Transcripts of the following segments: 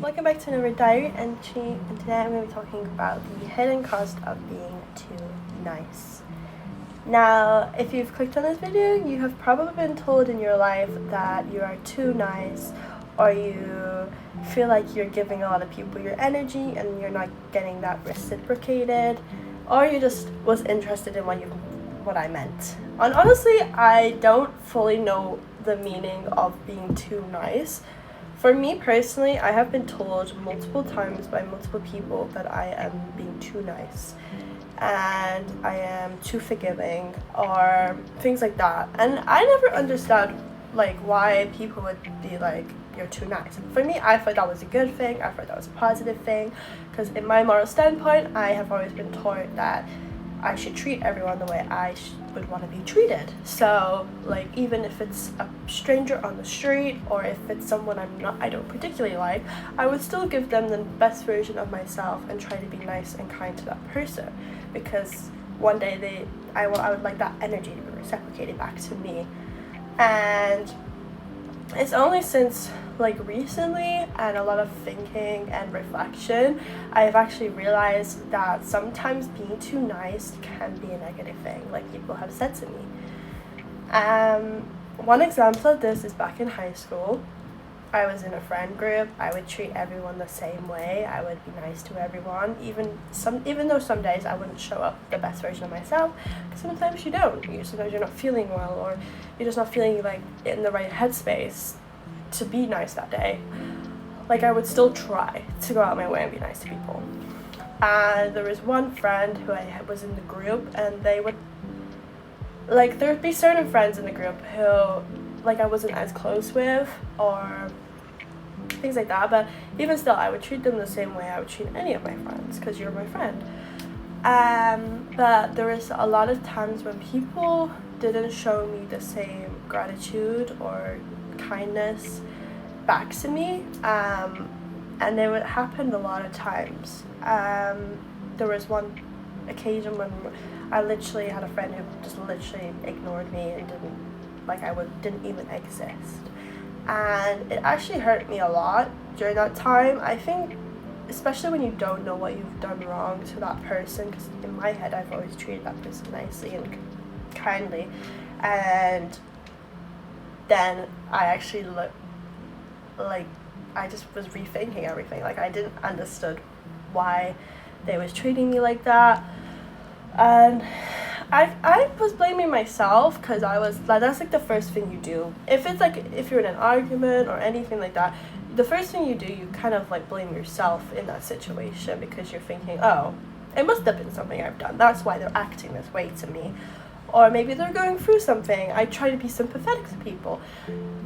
welcome back to another diary entry, and today I'm going to be talking about the hidden cost of being too nice. Now, if you've clicked on this video, you have probably been told in your life that you are too nice, or you feel like you're giving a lot of people your energy and you're not getting that reciprocated, or you just was interested in what I meant. And honestly, I don't fully know the meaning of being too nice. For me personally, I have been told multiple times by multiple people that I am being too nice and I am too forgiving or things like that. And I never understood why people would be like, you're too nice. For me, I thought that was a good thing. I thought that was a positive thing, because in my moral standpoint, I have always been taught that I should treat everyone the way I would want to be treated. So, even if it's a stranger on the street, or if it's someone I don't particularly like, I would still give them the best version of myself and try to be nice and kind to that person, because one day I would like that energy to be reciprocated back to me. And it's only since recently and a lot of thinking and reflection, I've actually realized that sometimes being too nice can be a negative thing, like people have said to me. One example of this is back in high school. I was in a friend group. I would treat everyone the same way. I would be nice to everyone, even though some days I wouldn't show up the best version of myself, because sometimes you don't. Sometimes you're not feeling well, or you're just not feeling in the right headspace to be nice that day. I would still try to go out my way and be nice to people. And there was one friend who I was in the group, and they would there would be certain friends in the group who I wasn't as close with, or things like that, but even still I would treat them the same way I would treat any of my friends, because you're my friend. But there was a lot of times when people didn't show me the same gratitude or kindness back to me, and it would happen a lot of times. There was one occasion when I literally had a friend who just literally ignored me and didn't even exist, and it actually hurt me a lot during that time. I think especially when you don't know what you've done wrong to that person, because in my head I've always treated that person nicely and kindly, and then I actually I just was rethinking everything. I didn't understood why they was treating me like that, and I was blaming myself, because I was that's the first thing you do if it's if you're in an argument or anything like that. The first thing you do, you kind of blame yourself in that situation, because you're thinking, oh, it must have been something I've done, that's why they're acting this way to me, or maybe they're going through something. I try to be sympathetic to people,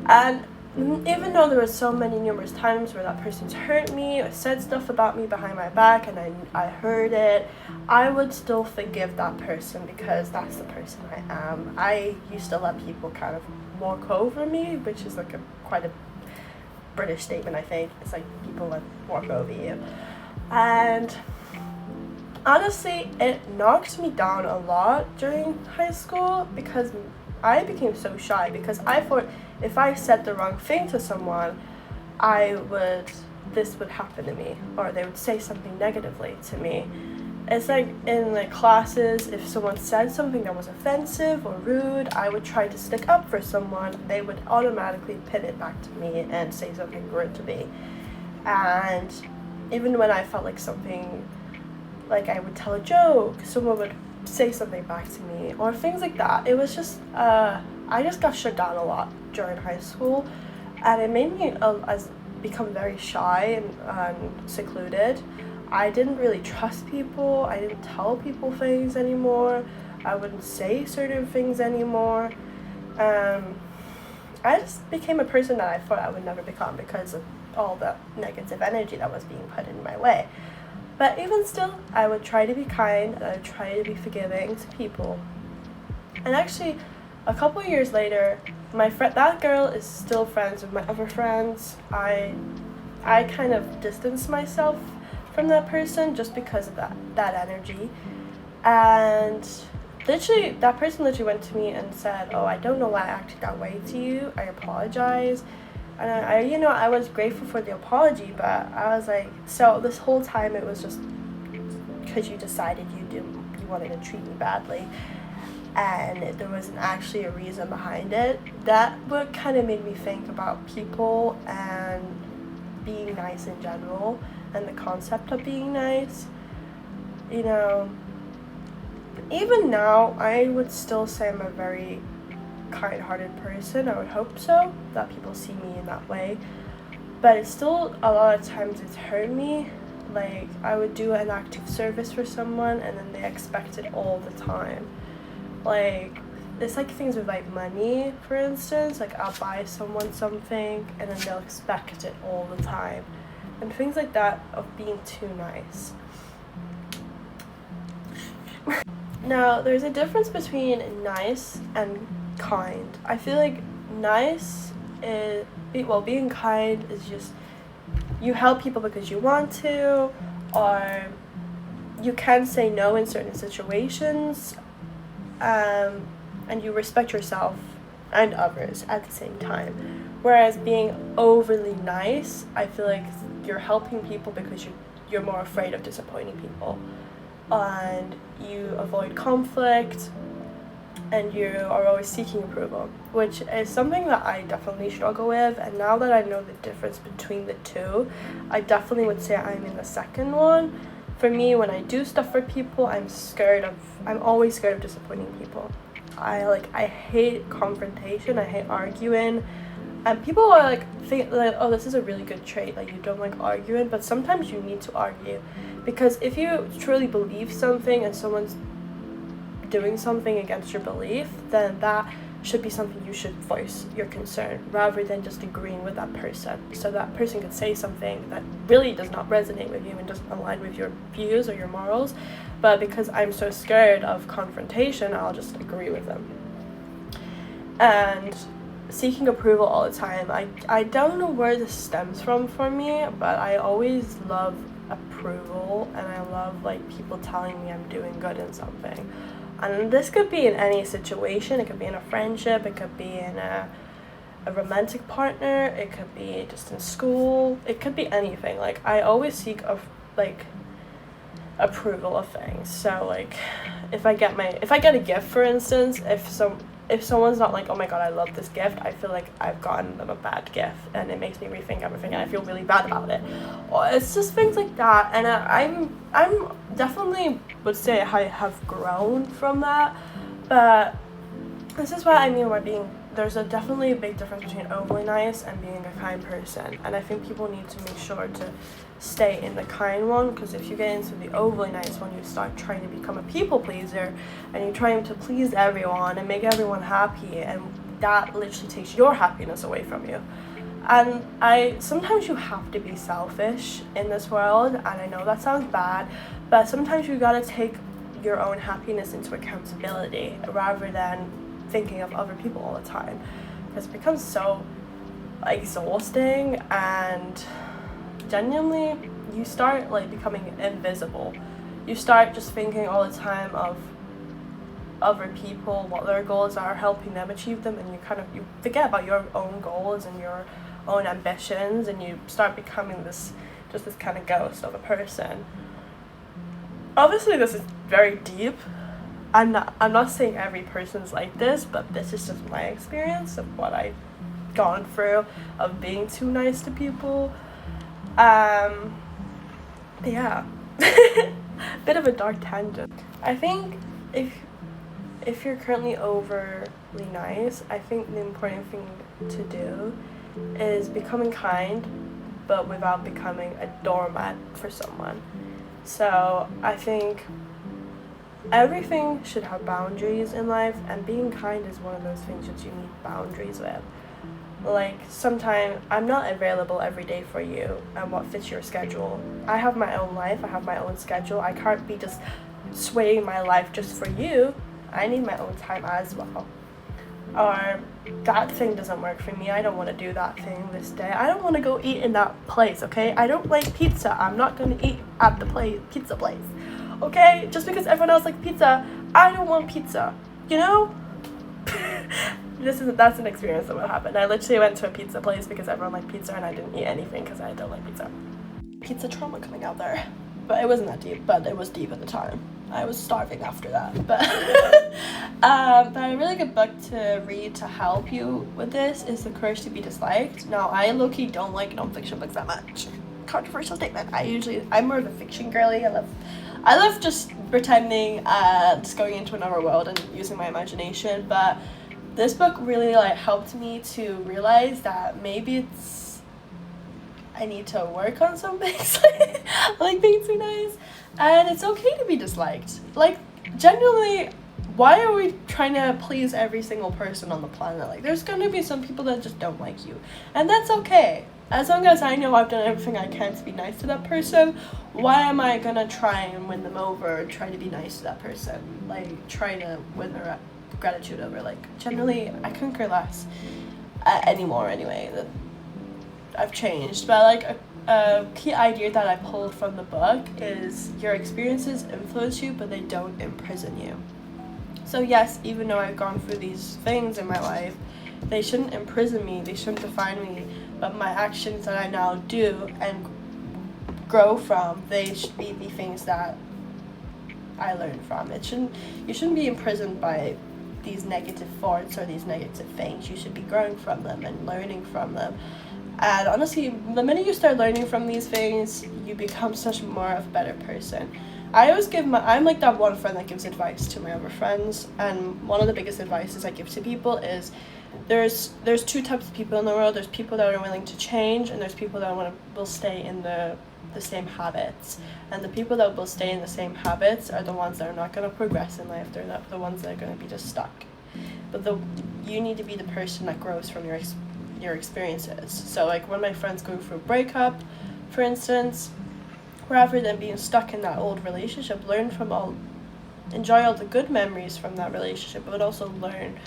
and even though there were so many numerous times where that person's hurt me or said stuff about me behind my back and I heard it, I would still forgive that person, because that's the person I am. I used to let people kind of walk over me, which is quite a British statement, I think. It's people walk over you. And honestly, it knocked me down a lot during high school, because I became so shy, because I thought if I said the wrong thing to someone, this would happen to me, or they would say something negatively to me. It's in classes, if someone said something that was offensive or rude, I would try to stick up for someone. They would automatically pin it back to me and say something rude to me. And even when I felt something, I would tell a joke, someone would say something back to me, or things like that. It was just I just got shut down a lot during high school, and it made me become very shy and secluded. I didn't really trust people. I didn't tell people things anymore. I wouldn't say certain things anymore. I just became a person that I thought I would never become, because of all the negative energy that was being put in my way. But even still, I would try to be kind, and I would try to be forgiving to people. And actually, a couple years later, that girl is still friends with my other friends. I kind of distanced myself from that person just because of that energy. And that person literally went to me and said, oh, I don't know why I acted that way to you. I apologize. And I was grateful for the apology, but I was like, so this whole time it was just because you decided you wanted to treat me badly, and there wasn't actually a reason behind it. That what kind of made me think about people and being nice in general, and the concept of being nice. Even now, I would still say I'm a very kind-hearted person. I would hope so, that people see me in that way, but it's still a lot of times it's hurt me. Like, I would do an active service for someone and then they expect it all the time. Like, it's like things with like money, for instance. Like, I'll buy someone something and then they'll expect it all the time, and things like that of being too nice. Now, there's a difference between nice and kind. I feel like nice is, being kind is just you help people because you want to, or you can say no in certain situations, and you respect yourself and others at the same time. Whereas being overly nice, I feel like you're helping people because you're more afraid of disappointing people, and you avoid conflict, and you are always seeking approval, which is something that I definitely struggle with. And now that I know the difference between the two, I definitely would say I'm in the second one. For me, when I do stuff for people, I'm always scared of disappointing people. I hate confrontation, I hate arguing, and people are think oh, this is a really good trait, like you don't like arguing, but sometimes you need to argue, because if you truly believe something and someone's doing something against your belief, then that should be something you should voice your concern, rather than just agreeing with that person. So that person could say something that really does not resonate with you and doesn't align with your views or your morals, but because I'm so scared of confrontation, I'll just agree with them. And seeking approval all the time, I don't know where this stems from for me, but I always love approval, and I love like people telling me I'm doing good in something. And this could be in any situation. It could be in a friendship, it could be in a romantic partner, it could be just in school, it could be anything. Like, I always seek approval of things. So like, if I get a gift, for instance, if someone's not like, oh my god, I love this gift, I feel like I've gotten them a bad gift, and it makes me rethink everything, and I feel really bad about it. Or it's just things like that, and I'm definitely would say I have grown from that. But this is what I mean by there's definitely a big difference between overly nice and being a kind person, and I think people need to make sure to stay in the kind one, because if you get into the overly nice one, you start trying to become a people pleaser, and you're trying to please everyone and make everyone happy, and that literally takes your happiness away from you. And sometimes you have to be selfish in this world, and I know that sounds bad, but sometimes you gotta take your own happiness into accountability rather than thinking of other people all the time, because it becomes so exhausting, and genuinely you start like becoming invisible. You start just thinking all the time of other people, what their goals are, helping them achieve them, and you forget about your own goals and your own ambitions, and you start becoming this kind of ghost of a person. Obviously this is very deep. I'm not saying every person's like this, but this is just my experience of what I've gone through of being too nice to people. Yeah. Bit of a dark tangent. I think if you're currently overly nice, I think the important thing to do is becoming kind, but without becoming a doormat for someone. So I think everything should have boundaries in life, and being kind is one of those things that you need boundaries with. Like, sometimes I'm not available every day for you and what fits your schedule. I have my own life, I have my own schedule. I can't be just swaying my life just for you. I need my own time as well. Or that thing doesn't work for me, I don't want to do that thing this day. I don't want to go eat in that place, okay? I don't like pizza. I'm not going to eat at the pizza place, okay? Just because everyone else likes pizza, I don't want pizza, you know? that's an experience that will happen. I literally went to a pizza place because everyone liked pizza and I didn't eat anything because I don't like pizza. Pizza trauma coming out there. But it wasn't that deep, but it was deep at the time. I was starving after that. But a really good book to read to help you with this is The Courage to Be Disliked. Now, I low-key don't like non-fiction books that much. Controversial statement. I'm more of a fiction girly. I love just pretending, just going into another world and using my imagination. But this book really like helped me to realize that maybe I need to work on some things, like being too nice, and it's okay to be disliked. Like, genuinely, why are we trying to please every single person on the planet? Like, there's gonna be some people that just don't like you, and that's okay. As long as I know I've done everything I can to be nice to that person, why am I gonna try and win them over, try to be nice to that person? Like, try to win their gratitude over, like, generally, I couldn't care less anymore anyway. I've changed, but like a key idea that I pulled from the book is your experiences influence you, but they don't imprison you. So yes, even though I've gone through these things in my life, they shouldn't imprison me, they shouldn't define me, but my actions that I now do and grow from, they should be the things that I learn from. You shouldn't be imprisoned by these negative thoughts or these negative things. You should be growing from them and learning from them. And honestly, the minute you start learning from these things, you become such more of a better person. I'm like that one friend that gives advice to my other friends, and one of the biggest advices I give to people is there's two types of people in the world. There's people that are willing to change, and there's people that will stay in the same habits. And the people that will stay in the same habits are the ones that are not going to progress in life. They're not the ones that are going to be just stuck. But you need to be the person that grows from your experiences. So like when my friends go through a breakup, for instance, rather than being stuck in that old relationship, enjoy all the good memories from that relationship, but also learn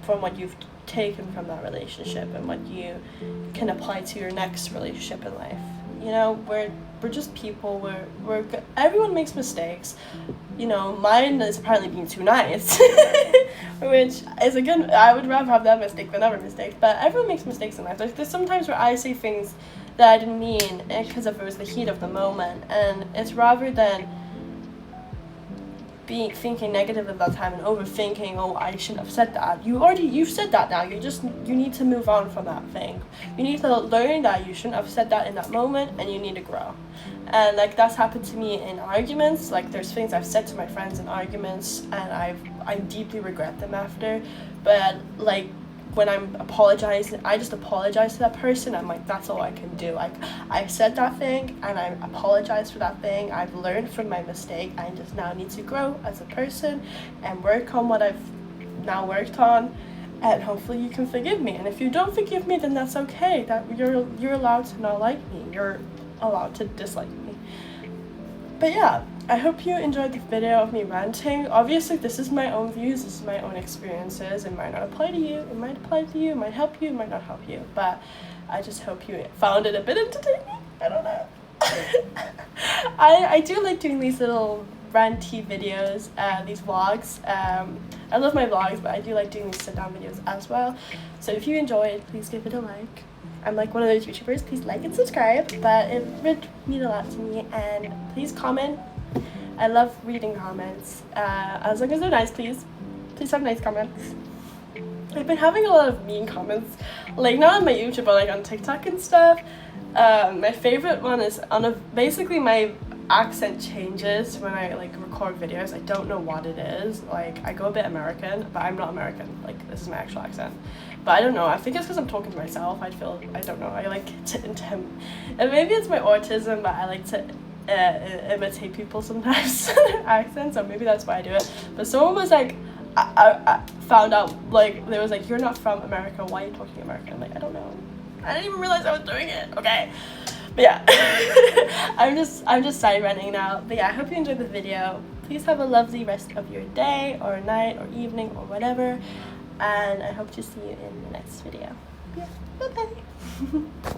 from what you've taken from that relationship and what you can apply to your next relationship in life. You know, we're just people. Everyone makes mistakes. You know, mine is apparently being too nice, which is I would rather have that mistake than other mistakes. But everyone makes mistakes in life. There's sometimes where I say things that I didn't mean because it was the heat of the moment, and it's rather than thinking negative at that time and overthinking, oh, I shouldn't have said that. You've said that now. You need to move on from that thing. You need to learn that you shouldn't have said that in that moment, and you need to grow. And like that's happened to me in arguments. Like there's things I've said to my friends in arguments, and I deeply regret them after. But like when I'm apologizing, I just apologize to that person. I'm like, that's all I can do. Like, I said that thing, and I apologize for that thing. I've learned from my mistake. I just now need to grow as a person and work on what I've now worked on, and hopefully you can forgive me. And if you don't forgive me, then that's okay. That you're allowed to not like me. You're allowed to dislike me. But yeah, I hope you enjoyed the video of me ranting. Obviously, this is my own views, this is my own experiences. It might not apply to you, it might apply to you, it might help you, it might not help you. But I just hope you found it a bit entertaining. I don't know. I do like doing these little ranty videos, these vlogs. I love my vlogs, but I do like doing these sit-down videos as well. So if you enjoyed, please give it a like. I'm like one of those YouTubers. Please like and subscribe, but it would mean a lot to me. And please comment. I love reading comments, as long as they're nice, please have nice comments. I've been having a lot of mean comments, like not on my YouTube, but like on TikTok and stuff. My favorite one is basically my accent changes when I like record videos. I don't know what it is. Like I go a bit American, but I'm not American. Like this is my actual accent. But I don't know. I think it's because I'm talking to myself. I don't know. I like to and maybe it's my autism, but I like to imitate people sometimes their accents, or maybe that's why I do it. But someone was like, I found out, like they was like, you're not from America, why are you talking American? I'm like, I don't know, I didn't even realize I was doing it. Okay, but yeah. I'm just side ranting now. But yeah, I hope you enjoyed the video. Please have a lovely rest of your day or night or evening or whatever, and I hope to see you in the next video. Yeah, bye bye.